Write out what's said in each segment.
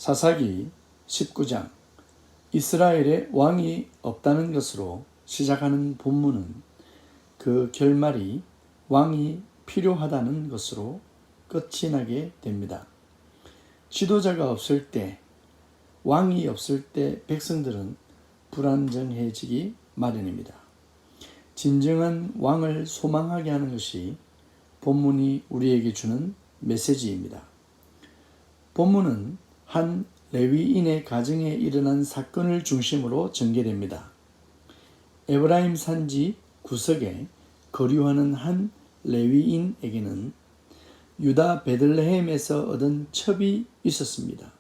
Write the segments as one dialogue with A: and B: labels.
A: 사사기 19장 이스라엘에 왕이 없다는 것으로 시작하는 본문은 그 결말이 왕이 필요하다는 것으로 끝이 나게 됩니다. 지도자가 없을 때, 왕이 없을 때 백성들은 불안정해지기 마련입니다. 진정한 왕을 소망하게 하는 것이 본문이 우리에게 주는 메시지입니다. 본문은 한 레위인의 가정에 일어난 사건을 중심으로 전개됩니다. 에브라임 산지 구석에 거류하는 한 레위인에게는 유다 베들레헴에서 얻은 첩이 있었습니다.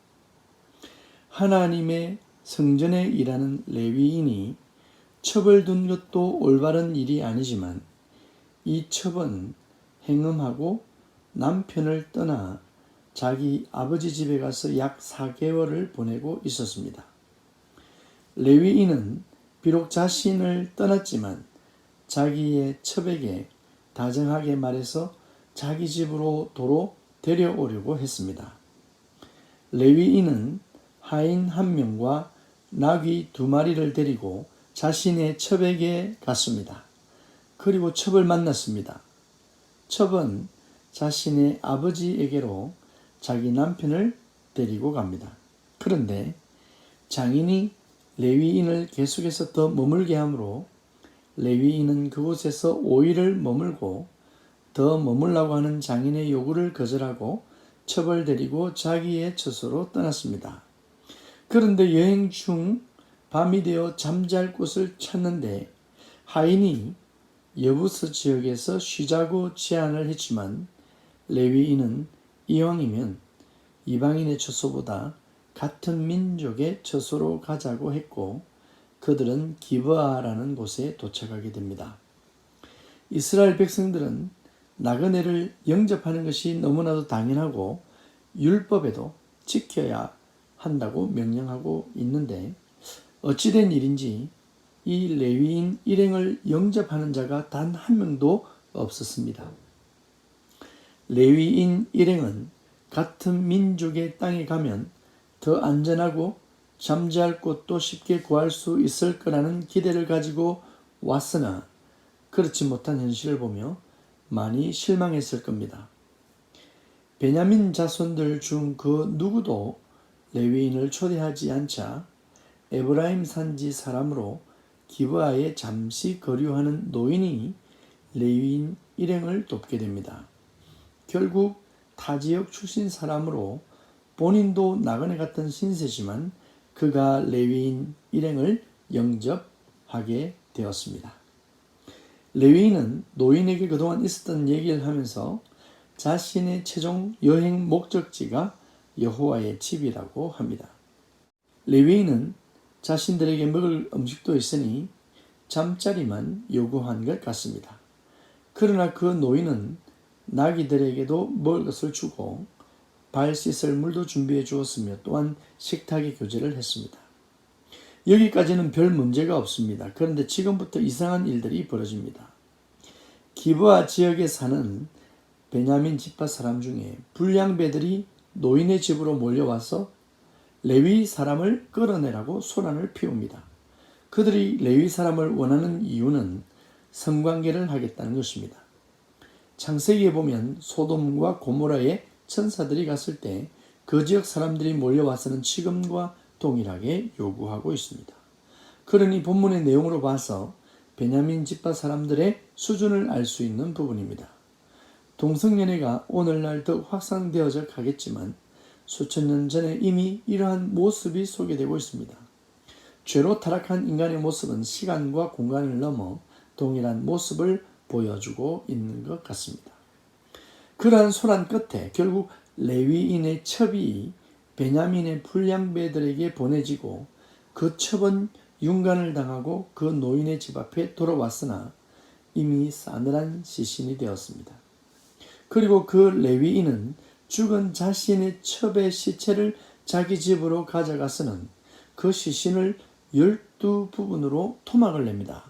A: 하나님의 성전에 일하는 레위인이 첩을 둔 것도 올바른 일이 아니지만 이 첩은 행음하고 남편을 떠나 자기 아버지 집에 가서 약 4개월을 보내고 있었습니다. 레위인은 비록 자신을 떠났지만 자기의 첩에게 다정하게 말해서 자기 집으로 도로 데려오려고 했습니다. 레위인은 하인 1명과 나귀 2마리를 데리고 자신의 첩에게 갔습니다. 그리고 첩을 만났습니다. 첩은 자신의 아버지에게로 자기 남편을 데리고 갑니다. 그런데 장인이 레위인을 계속해서 더 머물게 하므로 레위인은 그곳에서 5일을 머물고 더 머물라고 하는 장인의 요구를 거절하고 첩을 데리고 자기의 처소로 떠났습니다. 그런데 여행 중 밤이 되어 잠잘 곳을 찾는데 하인이 여부스 지역에서 쉬자고 제안을 했지만 레위인은 이왕이면 이방인의 처소보다 같은 민족의 처소로 가자고 했고 그들은 기브아라는 곳에 도착하게 됩니다. 이스라엘 백성들은 나그네를 영접하는 것이 너무나도 당연하고 율법에도 지켜야 한다고 명령하고 있는데 어찌된 일인지 이 레위인 일행을 영접하는 자가 단 한 명도 없었습니다. 레위인 일행은 같은 민족의 땅에 가면 더 안전하고 잠잘 곳도 쉽게 구할 수 있을 거라는 기대를 가지고 왔으나 그렇지 못한 현실을 보며 많이 실망했을 겁니다. 베냐민 자손들 중 그 누구도 레위인을 초대하지 않자 에브라임 산지 사람으로 기브아에 잠시 거류하는 노인이 레위인 일행을 돕게 됩니다. 결국 타 지역 출신 사람으로 본인도 나그네 같은 신세지만 그가 레위인 일행을 영접하게 되었습니다. 레위인은 노인에게 그동안 있었던 얘기를 하면서 자신의 최종 여행 목적지가 여호와의 집이라고 합니다. 레위인은 자신들에게 먹을 음식도 있으니 잠자리만 요구한 것 같습니다. 그러나 그 노인은 나귀들에게도 먹을 것을 주고 발 씻을 물도 준비해 주었으며 또한 식탁의 교제를 했습니다. 여기까지는 별 문제가 없습니다. 그런데 지금부터 이상한 일들이 벌어집니다. 기브아 지역에 사는 베냐민 지파 사람 중에 불량배들이 노인의 집으로 몰려와서 레위 사람을 끌어내라고 소란을 피웁니다. 그들이 레위 사람을 원하는 이유는 성관계를 하겠다는 것입니다. 창세기에 보면 소돔과 고모라에 천사들이 갔을 때 그 지역 사람들이 몰려와서는 지금과 동일하게 요구하고 있습니다. 그러니 본문의 내용으로 봐서 베냐민 지파 사람들의 수준을 알 수 있는 부분입니다. 동성연애가 오늘날 더 확산되어져 가겠지만 수천 년 전에 이미 이러한 모습이 소개되고 있습니다. 죄로 타락한 인간의 모습은 시간과 공간을 넘어 동일한 모습을 보여주고 있는 것 같습니다. 그러한 소란 끝에 결국 레위인의 첩이 베냐민의 불량배들에게 보내지고 그 첩은 윤간을 당하고 그 노인의 집 앞에 돌아왔으나 이미 싸늘한 시신이 되었습니다. 그리고 그 레위인은 죽은 자신의 첩의 시체를 자기 집으로 가져가서는 그 시신을 12부분으로 토막을 냅니다.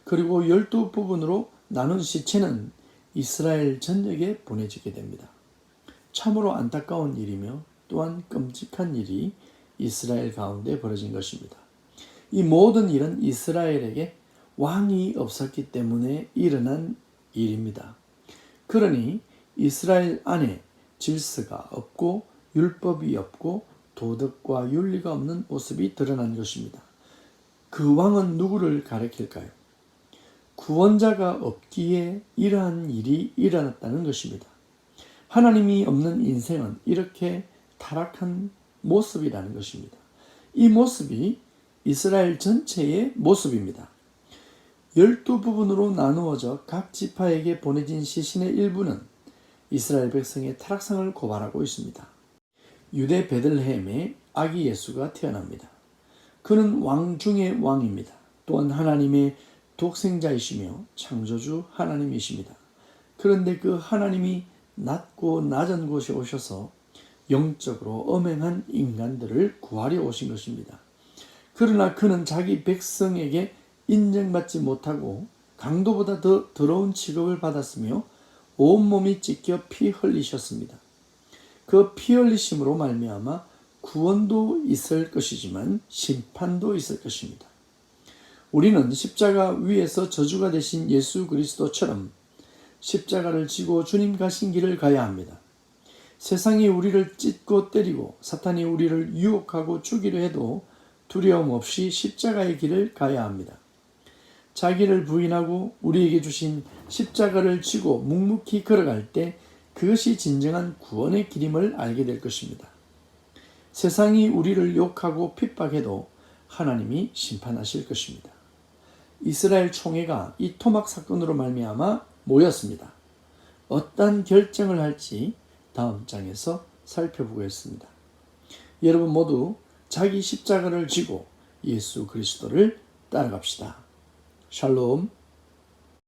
A: 그리고 12부분으로 나눈 시체는 이스라엘 전역에 보내지게 됩니다. 참으로 안타까운 일이며 또한 끔찍한 일이 이스라엘 가운데 벌어진 것입니다. 이 모든 일은 이스라엘에게 왕이 없었기 때문에 일어난 일입니다. 그러니 이스라엘 안에 질서가 없고 율법이 없고 도덕과 윤리가 없는 모습이 드러난 것입니다. 그 왕은 누구를 가리킬까요? 구원자가 없기에 이러한 일이 일어났다는 것입니다. 하나님이 없는 인생은 이렇게 타락한 모습이라는 것입니다. 이 모습이 이스라엘 전체의 모습입니다. 12부분으로 나누어져 각 지파에게 보내진 시신의 일부는 이스라엘 백성의 타락상을 고발하고 있습니다. 유대 베들레헴에 아기 예수가 태어납니다. 그는 왕 중의 왕입니다. 또한 하나님의 독생자이시며 창조주 하나님이십니다. 그런데 그 하나님이 낮고 낮은 곳에 오셔서 영적으로 엄행한 인간들을 구하려 오신 것입니다. 그러나 그는 자기 백성에게 인정받지 못하고 강도보다 더 더러운 취급을 받았으며 온몸이 찢겨 피 흘리셨습니다. 그 피 흘리심으로 말미암아 구원도 있을 것이지만 심판도 있을 것입니다. 우리는 십자가 위에서 저주가 되신 예수 그리스도처럼 십자가를 지고 주님 가신 길을 가야 합니다. 세상이 우리를 찢고 때리고 사탄이 우리를 유혹하고 죽이려 해도 두려움 없이 십자가의 길을 가야 합니다. 자기를 부인하고 우리에게 주신 십자가를 지고 묵묵히 걸어갈 때 그것이 진정한 구원의 길임을 알게 될 것입니다. 세상이 우리를 욕하고 핍박해도 하나님이 심판하실 것입니다. 이스라엘 총회가 이 토막 사건으로 말미암아 모였습니다. 어떤 결정을 할지 다음 장에서 살펴보겠습니다. 여러분 모두 자기 십자가를 지고 예수 그리스도를 따라갑시다. 샬롬.